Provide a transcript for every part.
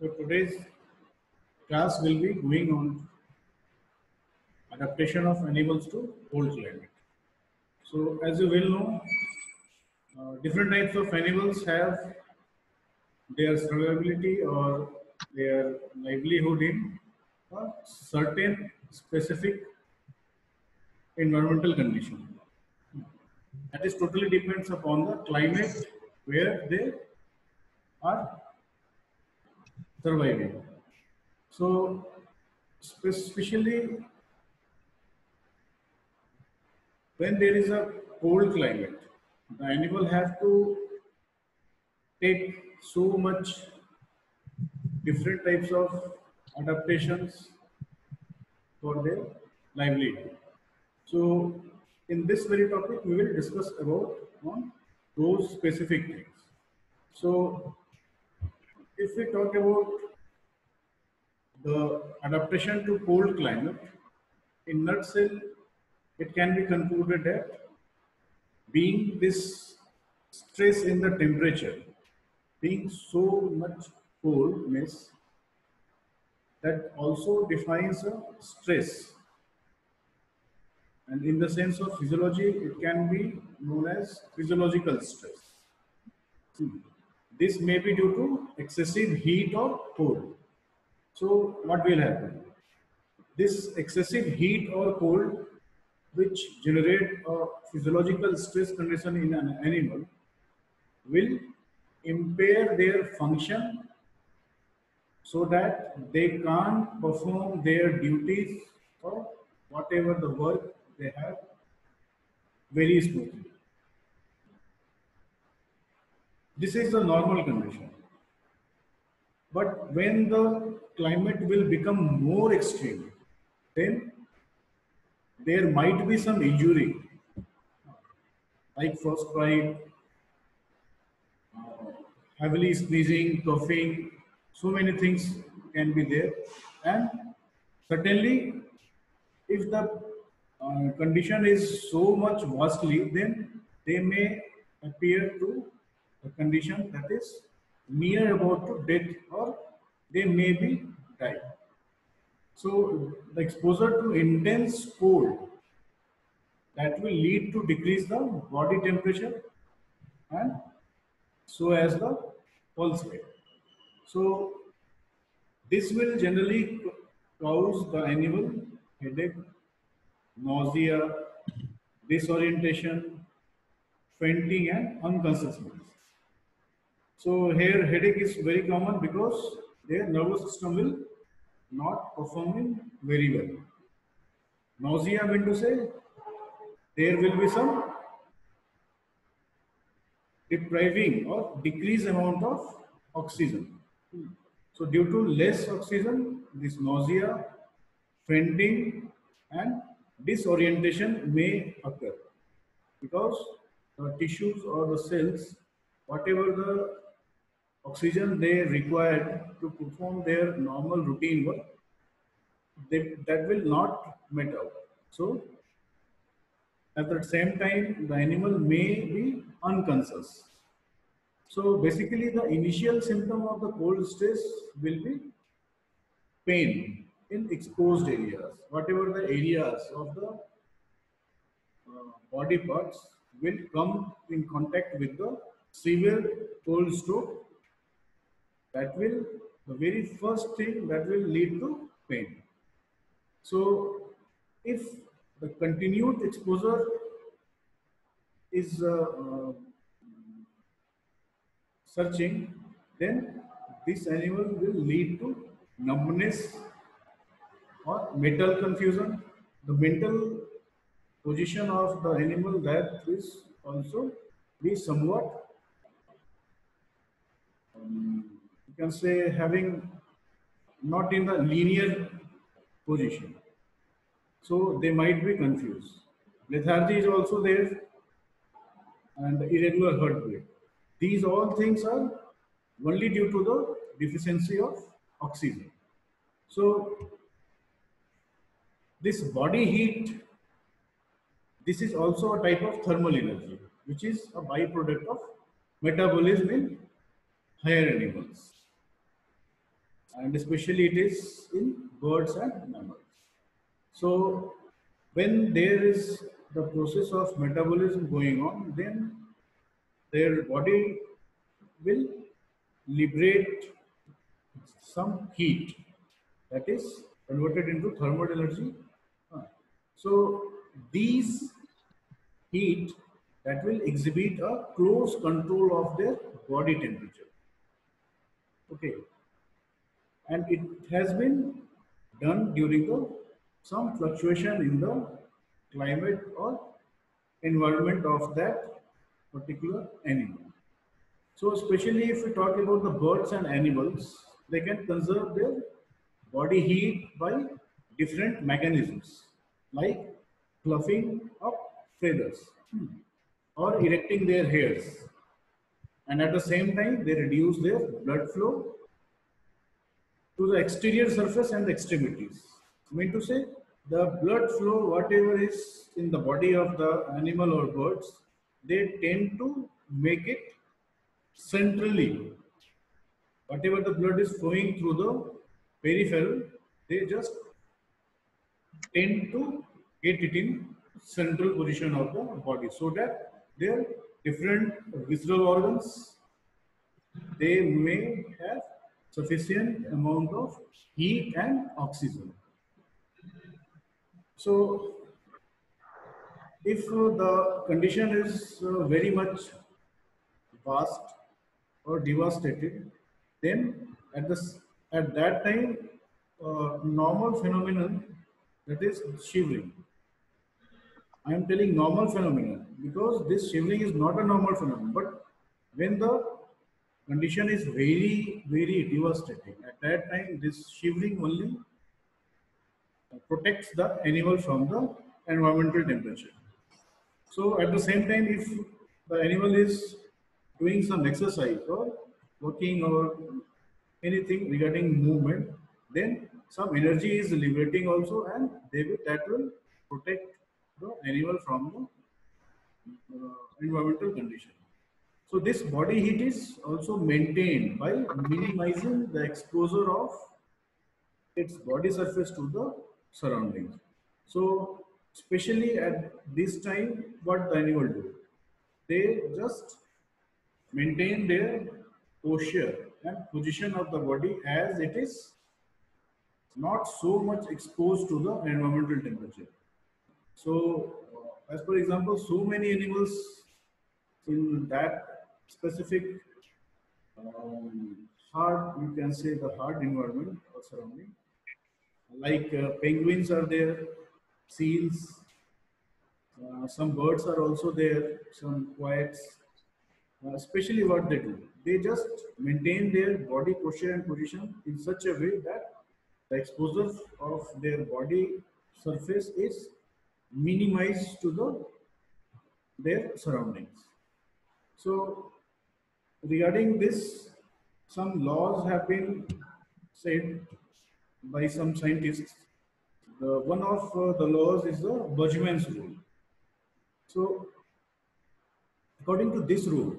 So today's class will be going on adaptation of animals to cold climate. So as you will know, different types of animals have their survivability or their livelihood in a certain specific environmental condition. That is totally depends upon the climate where they are surviving. So especially when there is a cold climate, the animal have to take so much different types of adaptations for their livelihood. So in this very topic, we will discuss about on those specific things. So if we talk about the adaptation to cold climate, in nutshell, it can be concluded that being this stress in the temperature, being so much coldness, that also defines a stress. And in the sense of physiology, it can be known as physiological stress. This may be due to excessive heat or cold. So what will happen? This excessive heat or cold, which generate a physiological stress condition in an animal, will impair their function so that they can't perform their duties or whatever the work they have very smoothly. This is the normal condition. But when the climate will become more extreme, then there might be some injury, like frostbite, heavily sneezing, coughing, so many things can be there. And certainly, if the condition is so much vastly, then they may appear to a condition that is near about to death, or they may be die. So the exposure to intense cold, that will lead to decrease the body temperature and so as the pulse rate. So this will generally cause the animal headache, nausea, disorientation, fainting, and unconsciousness. So here headache is very common because their nervous system will not performing very well. Nausea mean to say there will be some depriving or decreased amount of oxygen. So due to less oxygen, this nausea, fainting, and disorientation may occur because the tissues or the cells, whatever the oxygen they require to perform their normal routine work, that will not met out. So at the same time, the animal may be unconscious. So basically, the initial symptom of the cold stress will be pain in exposed areas. Whatever the areas of the body parts will come in contact with the severe cold stroke, that will, the very first thing that will lead to pain. So if the continued exposure is searching, then this animal will lead to numbness or mental confusion. The mental position of the animal, that is also be somewhat, you can say, having not in the linear position. So they might be confused. Lethargy is also there, and the irregular heartbeat. These all things are only due to the deficiency of oxygen. So this body heat, this is also a type of thermal energy, which is a byproduct of metabolism in higher animals. and especially it is in birds and mammals. So when there is the process of metabolism going on, then their body will liberate some heat that is converted into thermal energy. Uh, So these heat that will exhibit a close control of their body temperature. Okay, and it has been done during the some fluctuation in the climate or environment of that particular animal. So especially if we talk about the birds and animals, they can conserve their body heat by different mechanisms like fluffing up feathers or erecting their hairs, and at the same time they reduce their blood flow to the exterior surface and the extremities. I mean to say, the blood flow, whatever is in the body of the animal or birds, they tend to make it centrally. Whatever the blood is flowing through the peripheral, they just tend to get it in central position of the body, so that their different visceral organs, they may have sufficient amount of heat and oxygen. So if the condition is very much vast or devastated, then at that time, normal phenomenon, that is shivering. I am telling normal phenomenon because this shivering is not a normal phenomenon. But when the condition is very, very devastating, at that time this shivering only protects the animal from the environmental temperature. So at the same time, if the animal is doing some exercise or working or anything regarding movement, then some energy is liberating also, and that will protect the animal from the environmental condition. So this body heat is also maintained by minimizing the exposure of its body surface to the surroundings. So especially at this time, what the animal do? They just maintain their posture and position of the body as it is not so much exposed to the environmental temperature. So, as for example, so many animals in that specific hard, you can say the hard environment or surrounding, like penguins are there, seals, some birds are also there, some quaits. Especially what they just maintain their body posture and position in such a way that the exposure of their body surface is minimized to their surroundings. So regarding this, some laws have been said by some scientists. One of the laws is the Boltzmann's rule. So according to this rule,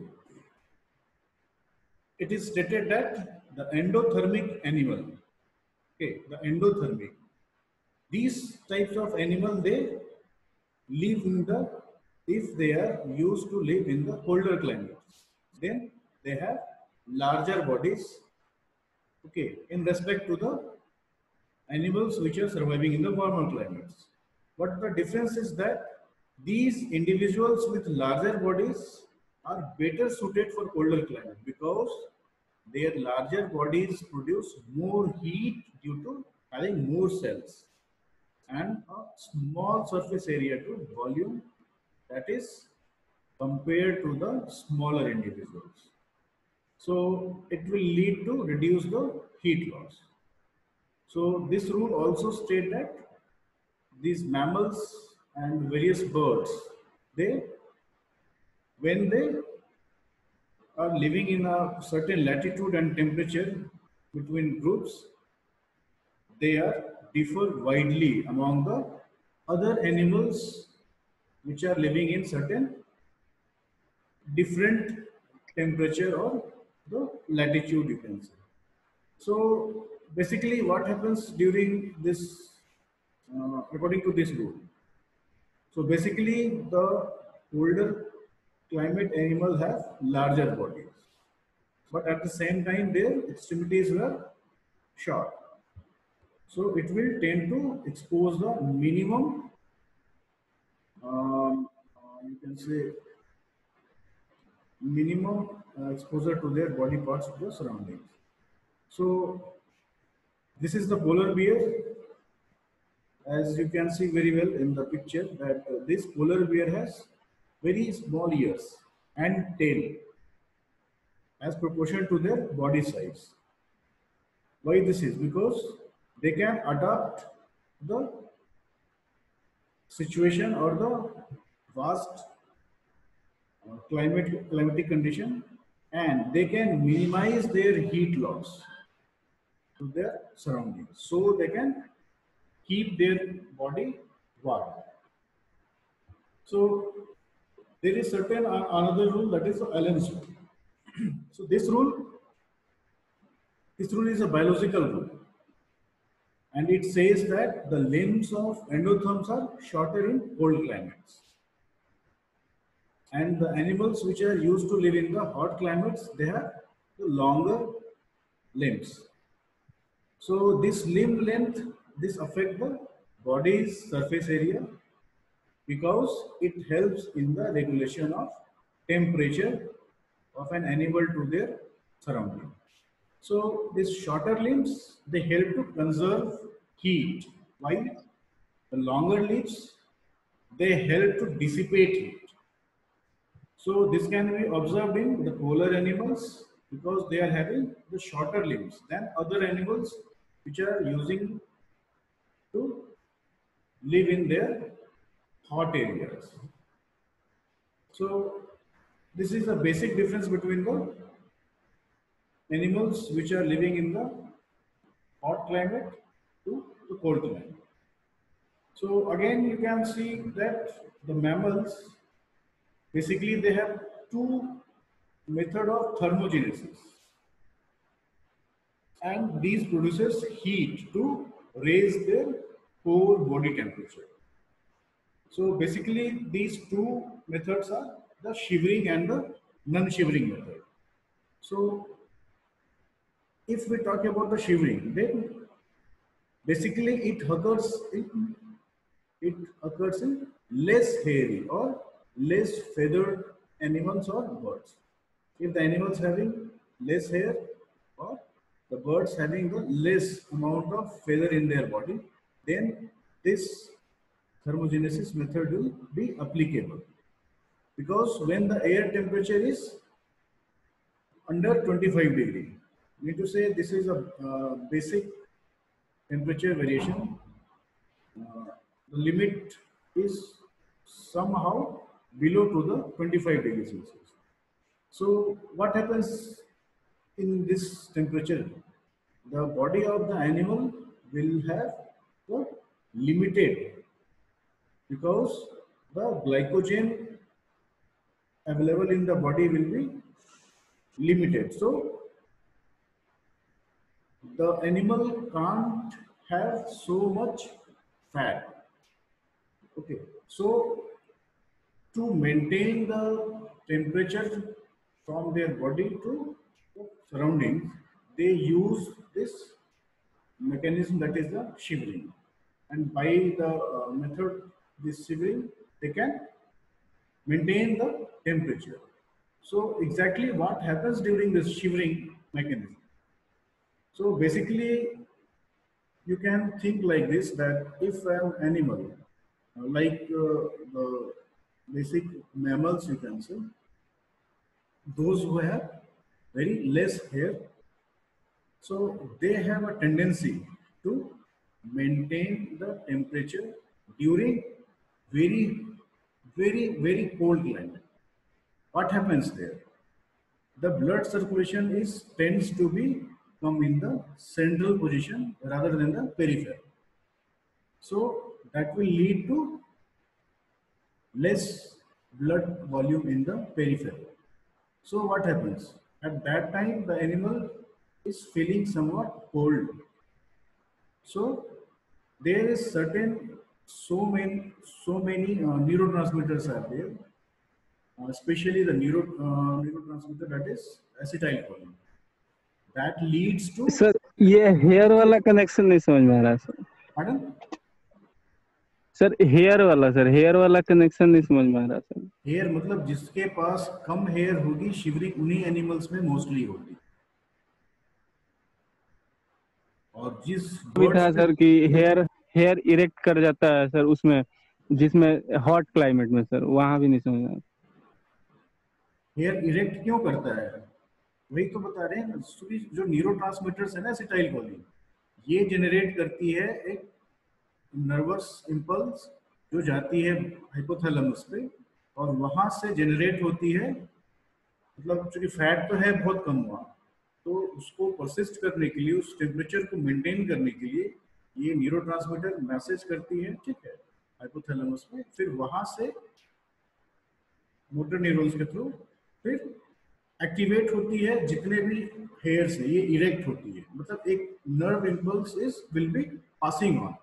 it is stated that the endothermic animal, okay, the endothermic, these types of animal, they live in the, if they are used to live in the colder climates, then they have larger bodies, okay, in respect to the animals which are surviving in the warmer climates. But the difference is that these individuals with larger bodies are better suited for colder climate because their larger bodies produce more heat due to having more cells and a small surface area to volume, that is compared to the smaller individuals. So it will lead to reduce the heat loss. So this rule also states that these mammals and various birds, they, when they are living in a certain latitude and temperature between groups, they are differ widely among the other animals which are living in certain different temperature or the latitude, you can say. So basically what happens during this, according to this rule. So basically the older climate animal have larger bodies, but at the same time their extremities were short. So it will tend to expose the minimum, you can say minimum exposure to their body parts to the surroundings. So this is the polar bear. As you can see very well in the picture that this polar bear has very small ears and tail as proportional to their body size. Why this is? Because they can adapt the situation or the vast climatic condition, and they can minimize their heat loss to their surroundings, so they can keep their body warm. So there is certain another rule, that is Allen's rule. So this rule is a biological rule, and it says that the limbs of endotherms are shorter in cold climates, and the animals which are used to live in the hot climates, they have the longer limbs. So this limb length, this affect the body's surface area because it helps in the regulation of temperature of an animal to their surrounding. So these shorter limbs, they help to conserve heat, while the longer limbs, they help to dissipate heat. So this can be observed in the polar animals because they are having the shorter limbs than other animals which are using to live in their hot areas. So this is the basic difference between the animals which are living in the hot climate to the cold climate. So again, you can see that the mammals, basically they have two method of thermogenesis, and these produces heat to raise their core body temperature. So basically these two methods are the shivering and the non-shivering method. So if we talk about the shivering, then basically it occurs in less hairy or less feathered animals or birds. If the animals having less hair or the birds having the less amount of feather in their body, then this thermogenesis method will be applicable. Because when the air temperature is under 25 degree, we need to say this is a basic temperature variation. The limit is somehow below to the 25 degrees Celsius. So what happens in this temperature? The body of the animal will have the limited, because the glycogen available in the body will be limited. So the animal can't have so much fat. Okay, so to maintain the temperature from their body to surroundings, they use this mechanism, that is the shivering. And by the method, this shivering, they can maintain the temperature. So exactly what happens during this shivering mechanism? So basically, you can think like this, that if an animal, like the basic mammals, you can say, those who have very less hair, so they have a tendency to maintain the temperature during very, very cold climate. What happens there? The blood circulation tends to be come in the central position rather than the peripheral. So that will lead to less blood volume in the peripheral. So what happens? At that time, the animal is feeling somewhat cold. So there is certain so many neurotransmitters are there, especially the neurotransmitter that is acetylcholine, that leads to, sir ये hair वाला connection नहीं समझ में आ रहा sir. pardon, sir hair वाला connection नहीं समझ में आ रहा सर। हेयर मतलब जिसके पास कम हेयर होगी शिवरिंग उन्हीं एनिमल्स में मोस्टली होती, और जिस भी बर्ड्स था में सर कि हेयर हेयर इरेक्ट कर जाता है सर उसमें, जिसमें हॉट क्लाइमेट में सर, वहां भी नहीं समझ में। हेयर इरेक्ट क्यों करता है, वही तो बता रहे हैं ना, जो न्यूरोट्रांसमीटर्स है ना एसिटाइलकोलिन, ये जनरेट करती है एक नर्वस इंपल्स जो जाती है हाइपोथैलेमस पे, और वहां से जनरेट होती है, मतलब चूंकि फैट तो है बहुत कम हुआ, तो उसको परसिस्ट करने के लिए, उस टेम्परेचर को मेंटेन करने के लिए ये न्यूरोट्रांसमीटर मैसेज करती है, ठीक है, हाइपोथैलेमस में, फिर वहां से मोटर न्यूरॉन्स के थ्रू फिर एक्टिवेट होती है, जितने भी हेयर्स है ये इरेक्ट होती है, मतलब एक nerve impulse is will be passing on,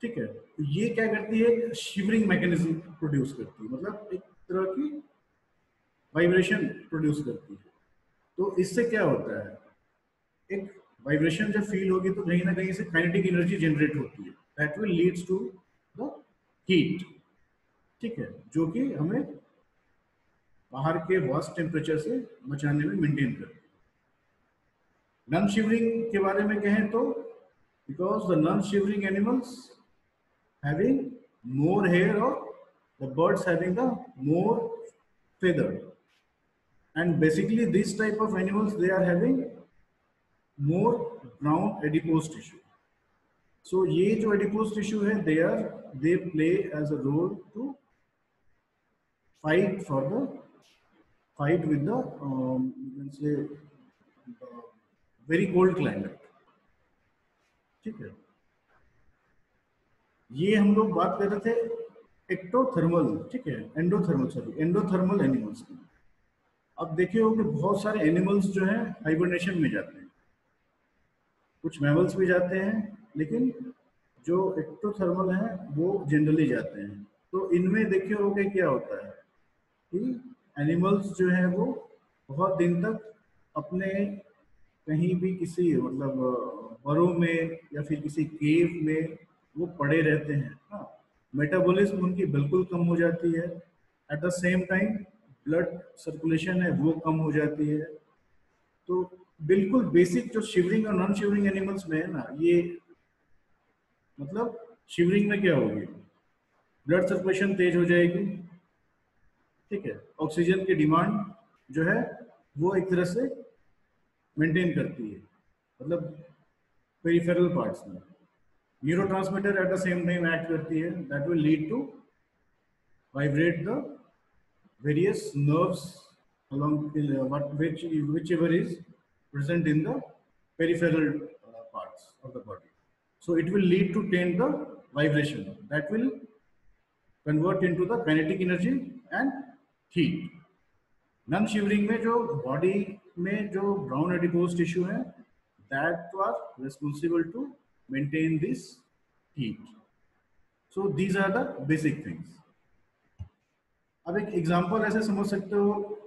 ठीक है। तो ये क्या करती है, शिवरिंग मैकेनिज्म प्रोड्यूस करती है, मतलब एक तरह की वाइब्रेशन प्रोड्यूस करती है। तो इससे क्या होता है, एक वाइब्रेशन जब फील होगी तो कहीं ना कहीं से काइनेटिक एनर्जी जनरेट होती है, that will leads to the heat, ठीक है, जो कि हमें बाहर के वर्स्ट टेम्परेचर से बचाने में मेंटेन करती है। नॉन शिवरिंग के बारे में कहें तो, because the non shivering animals having more hair, or the birds having the more feather, and basically this type of animals they are having more brown adipose tissue. So ये जो adipose tissue है, they play as a role to fight with the you can say very cold climate, ठीक है। ये हम लोग बात कर रहे थे एक्टोथर्मल, ठीक है, एंडोथर्मल एनिमल्स की। अब देखिए हो कि बहुत सारे एनिमल्स जो हैं हाइबरनेशन में जाते हैं, कुछ मैमल्स भी जाते हैं, लेकिन जो एक्टोथर्मल हैं वो जनरली जाते हैं। तो इनमें देखिए हो कि क्या होता है कि एनिमल्स जो हैं वो बहुत दिन तक अपने कहीं भी किसी मतलब बरो में या फिर किसी केव में वो पड़े रहते हैं। हाँ, मेटाबॉलिज्म उनकी बिल्कुल कम हो जाती है, eight the same time blood circulation है वो कम हो जाती है। तो बिल्कुल बेसिक जो शिवरिंग और नॉन शिवरिंग एनिमल्स में है ना, ये मतलब शिवरिंग में क्या होगी, ब्लड सर्कुलेशन तेज हो जाएगी, ठीक है, ऑक्सीजन की डिमांड जो है वो एक तरह से मेंटेन करती है, मतलब पेरिफेरल पार्ट्स में neurotransmitter at the same time act करती है, that will lead to vibrate the various nerves along whichever is present in the peripheral parts of the body. So it will lead to tend the vibration that will convert into the kinetic energy and heat. Non shivering में जो body में जो brown adipose tissue है, that are responsible to maintain this heat. So these are the basic things. अब एक example ऐसे समझ सकते हो,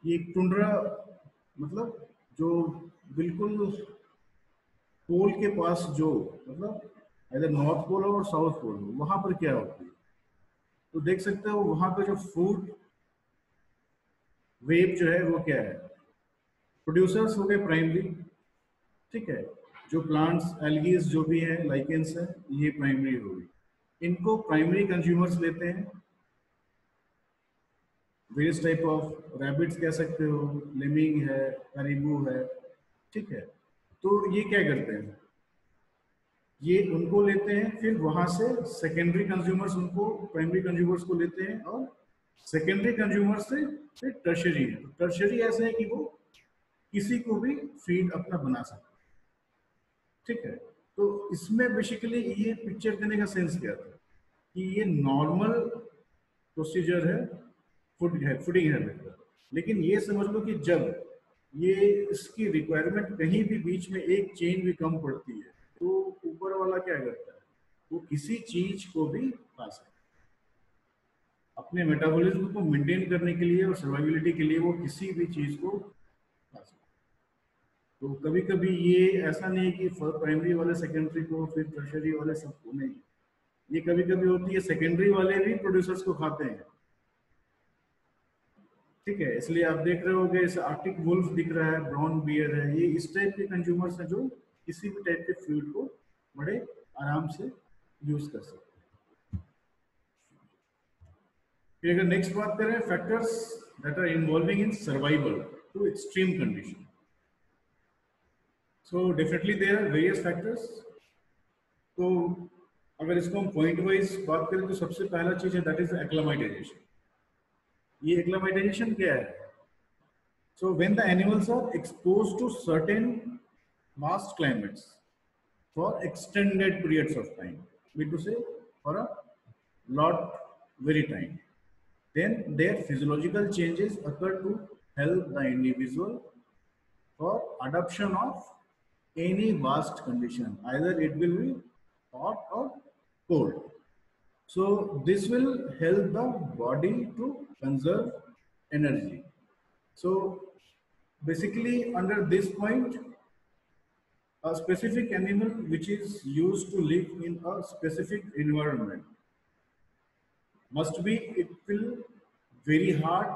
ये टुंड्रा मतलब जो बिल्कुल पोल के पास, जो मतलब इधर नॉर्थ पोल हो और साउथ पोल हो, वहां पर क्या होती है, तो देख सकते हो वहां का जो फूड वेब जो है वो क्या है, प्रोड्यूसर्स हो गए प्राइमरी, ठीक है, जो प्लांट्स एल्गीज जो भी है लाइकेंस है ये प्राइमरी हो गई, इनको प्राइमरी कंज्यूमर्स लेते हैं, वेरियस टाइप ऑफ रैबिट्स कह सकते हो, लेमिंग है, कैरिबू है, ठीक है। तो ये क्या करते हैं, ये उनको लेते हैं, फिर वहां से सेकेंडरी कंज्यूमर्स उनको प्राइमरी कंज्यूमर्स को लेते हैं, और सेकेंडरी कंज्यूमर्स से फिर टर्शरी है। टर्शरी ऐसे है कि वो किसी को भी फीड अपना बना सकते, ठीक है। तो इसमें बेसिकली ये पिक्चर देने का सेंस क्या था कि ये नॉर्मल प्रोसीजर है फूडिंग हैबिट का, लेकिन ये समझ लो कि जब ये इसकी रिक्वायरमेंट कहीं भी बीच में एक चेन भी कम पड़ती है तो ऊपर वाला क्या करता है, वो किसी चीज को भी खा सकता है। अपने मेटाबॉलिज्म को मेंटेन करने के लिए और सर्वाइविलिटी के लिए वो किसी भी चीज को खा सकता है। तो कभी कभी ये ऐसा नहीं है कि प्राइमरी वाले सेकेंडरी को फिर टर्शियरी वाले सबको नहीं, ये कभी कभी होती है सेकेंडरी वाले भी प्रोड्यूसर्स को खाते हैं। ठीक है, इसलिए आप देख रहे होगे इस आर्टिक वुल्फ दिख रहा है, ब्राउन बियर है, ये इस टाइप के कंज्यूमर्स हैं जो किसी भी टाइप के फूड को बड़े आराम से यूज कर सकते हैं। फिर अगर नेक्स्ट बात करें factors that are involving in survival to extreme condition, so definitely there are various factors. तो अगर इसको हम पॉइंट वाइज बात करें तो सबसे पहला चीज है दैट इज एक्लामाइटाइजेशन। ये एक्लामाइटाइजेशन क्या है? So when the animals are exposed to certain vast climates for extended periods of time, mean to say for a lot very time, then their physiological changes occur to help the individual for adoption of any vast condition, either it will be hot or cold. So this will help the body to conserve energy. So basically, under this point, a specific animal which is used to live in a specific environment must be, it will very hard,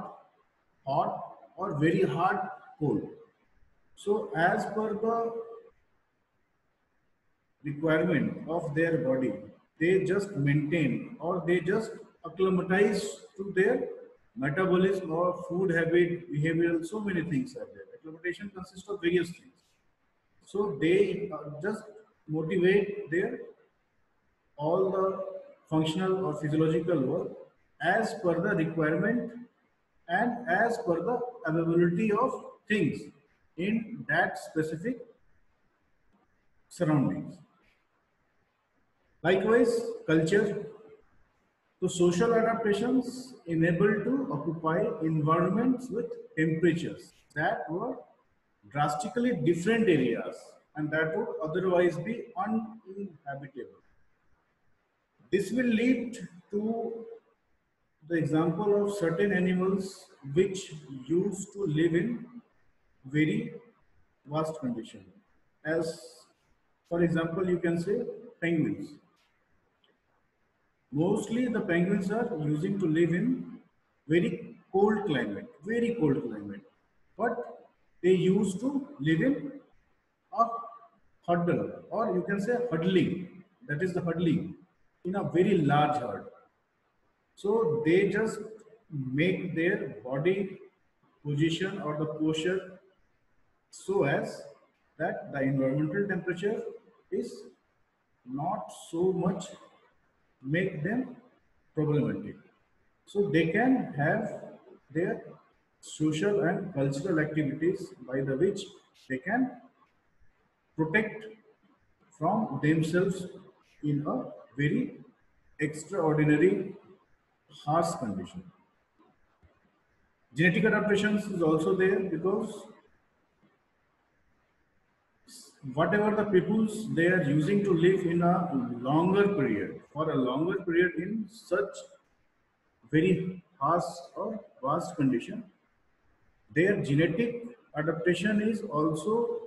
hot or very hard, cold. So as per the requirement of their body, they just maintain or they just acclimatize to their metabolism or food habit, behavioral, so many things are there. Acclimatization consists of various things. So they just motivate their all the functional or physiological work as per the requirement and as per the availability of things in that specific surroundings. Likewise, culture. So social adaptations enable to occupy environments with temperatures that were drastically different areas and that would otherwise be uninhabitable. This will lead to the example of certain animals which used to live in very vast condition. As for example, you can say penguins. Mostly the penguins are using to live in very cold climate. But they used to live in a huddle, or you can say huddling. That is the huddling in a very large herd. So they just make their body position or the posture so as that the environmental temperature is not so much make them problematic. So they can have their social and cultural activities by the which they can protect from themselves in a very extraordinary harsh condition. Genetic adaptations is also there because whatever the peoples they are using to live in a longer period, for a longer period in such very harsh or vast condition, their genetic adaptation is also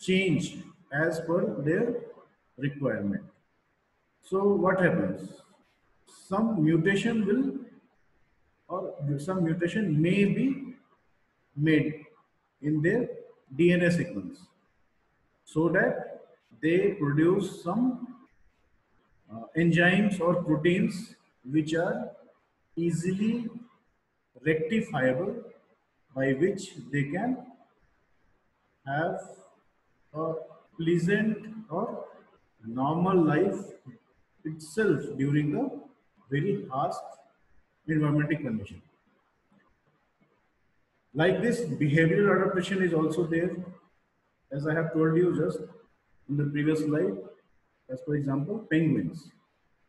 changed as per their requirement. So what happens? Some mutation will or some mutation may be made in their DNA sequence so that they produce some enzymes or proteins which are easily rectifiable by which they can have a pleasant or normal life itself during the very harsh environmental condition. Like this, behavioral adaptation is also there, as I have told you just in the previous slide, as for example, penguins.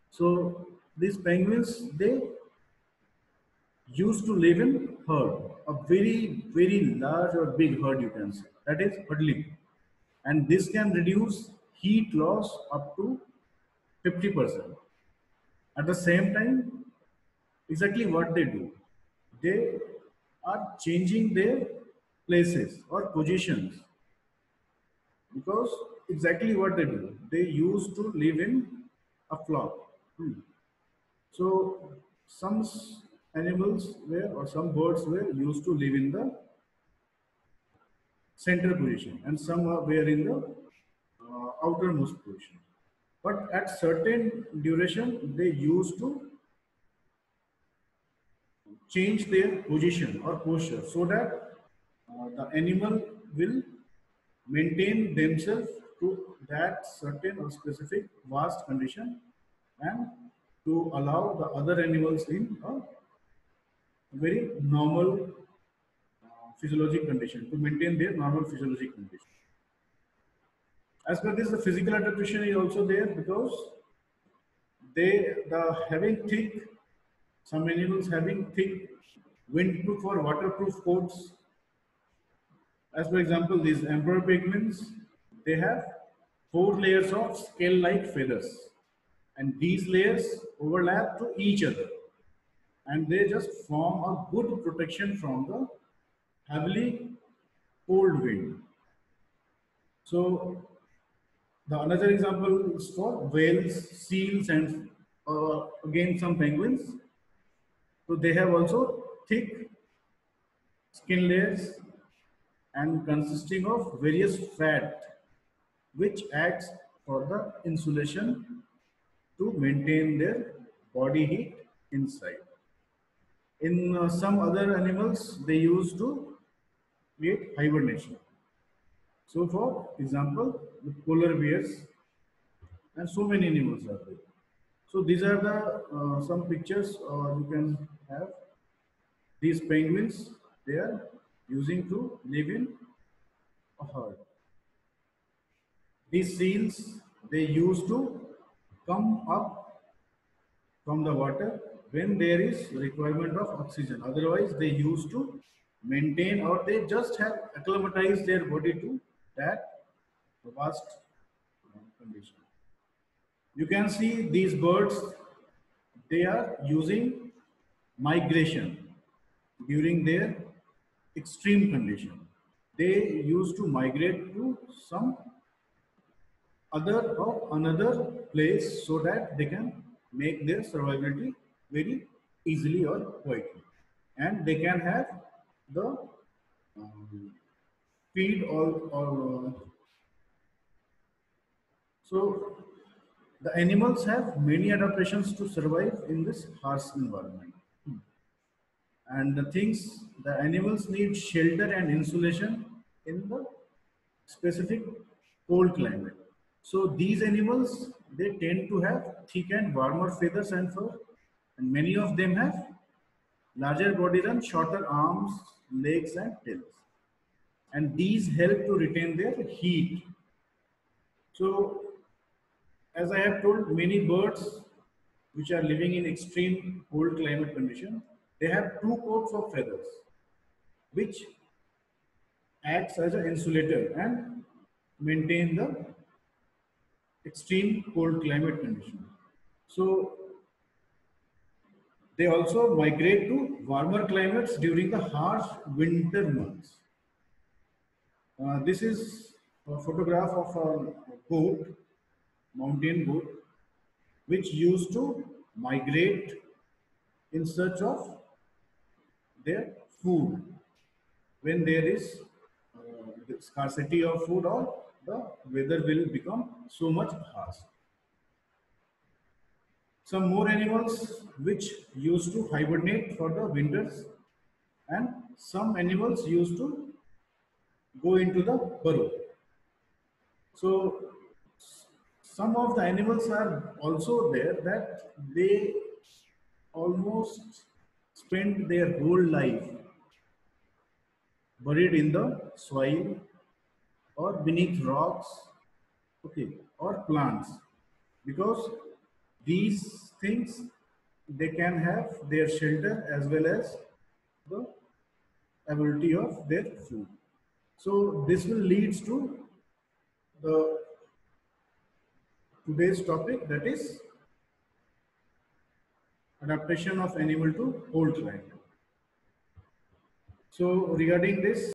So these penguins, they used to live in herd. a very large or big herd, you can say. That is huddling. And this can reduce heat loss up to 50%. At the same time, exactly what they do, they are changing their places or positions, because exactly what they do, they used to live in a flock. So some animals were, or some birds were used to live in the center position, and some were in the outermost position. But at certain duration, they used to change their position or posture, so that the animal will maintain themselves to that certain or specific vast condition, and to allow the other animals in a very normal physiologic condition, to maintain their normal physiologic condition. As per this, the physical adaptation is also there, because the having thick, some animals having thick windproof or waterproof coats. As for example, these emperor penguins, they have 4 layers of scale-like feathers, and these layers overlap to each other, and they just form a good protection from the heavily cold wind. So the another example is for whales, seals, and again some penguins. So they have also thick skin layers and consisting of various fat, which acts for the insulation to maintain their body heat inside. In some other animals, they used to create hibernation. So, for example, the polar bears and so many animals are there. So these are the some pictures you can have. These penguins, they are using to live in a herd. These seals, they used to come up from the water when there is requirement of oxygen. Otherwise, they used to maintain, or they just have acclimatized their body to that vast condition. You can see these birds, they are using migration during their extreme condition. They used to migrate to some other or another place, so that they can make their survivability very easily or quickly, and they can have the feed or so the animals have many adaptations to survive in this harsh environment. And the things, the animals need shelter and insulation in the specific cold climate. So these animals, they tend to have thick and warmer feathers and fur, and many of them have larger bodies and shorter arms, legs, and tails. And these help to retain their heat. So, as I have told, many birds which are living in extreme cold climate condition, they have 2 coats of feathers, which acts as an insulator and maintain the extreme cold climate condition. So they also migrate to warmer climates during the harsh winter months. This is a photograph of a goat, mountain goat, which used to migrate in search of their food when there is the scarcity of food, or the weather will become so much harsh. Some more animals which used to hibernate for the winters, and some animals used to go into the burrow. So some of the animals are also there that they almost spend their whole life buried in the soil or beneath rocks, okay, or plants, because these things, they can have their shelter as well as the ability of their food. So this will leads to the today's topic, that is adaptation of animal to whole climate. So regarding this,